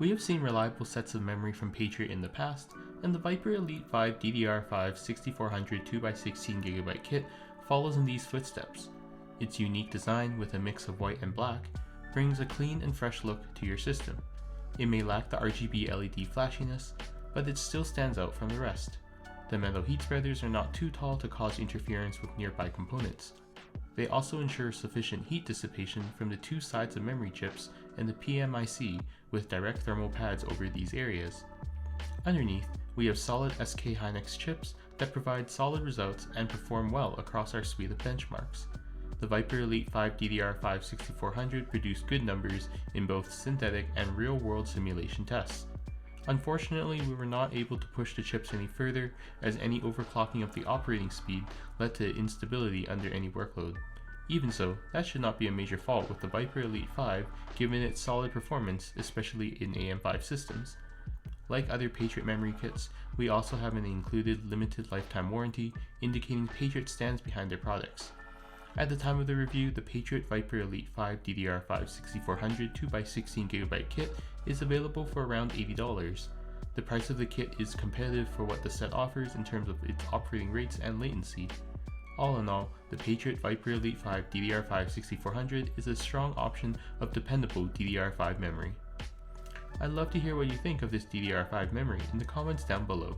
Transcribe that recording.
We have seen reliable sets of memory from Patriot in the past, and the Viper Elite 5 DDR5-6400 2x16GB kit follows in these footsteps. Its unique design with a mix of white and black brings a clean and fresh look to your system. It may lack the RGB LED flashiness, but it still stands out from the rest. The metal heat spreaders are not too tall to cause interference with nearby components. They also ensure sufficient heat dissipation from the two sides of memory chips and the PMIC with direct thermal pads over these areas. Underneath, we have solid SK Hynix chips that provide solid results and perform well across our suite of benchmarks. The Viper Elite 5 DDR5-6400 produced good numbers in both synthetic and real-world simulation tests. Unfortunately, we were not able to push the chips any further, as any overclocking of the operating speed led to instability under any workload. Even so, that should not be a major fault with the Viper Elite 5 given its solid performance, especially in AM5 systems. Like other Patriot memory kits, we also have an included limited lifetime warranty, indicating Patriot stands behind their products. At the time of the review, the Patriot Viper Elite 5 DDR5-6400 2x16GB kit is available for around $80. The price of the kit is competitive for what the set offers in terms of its operating rates and latency. All in all, the Patriot Viper Elite 5 DDR5-6400 is a strong option of dependable DDR5 memory. I'd love to hear what you think of this DDR5 memory in the comments down below.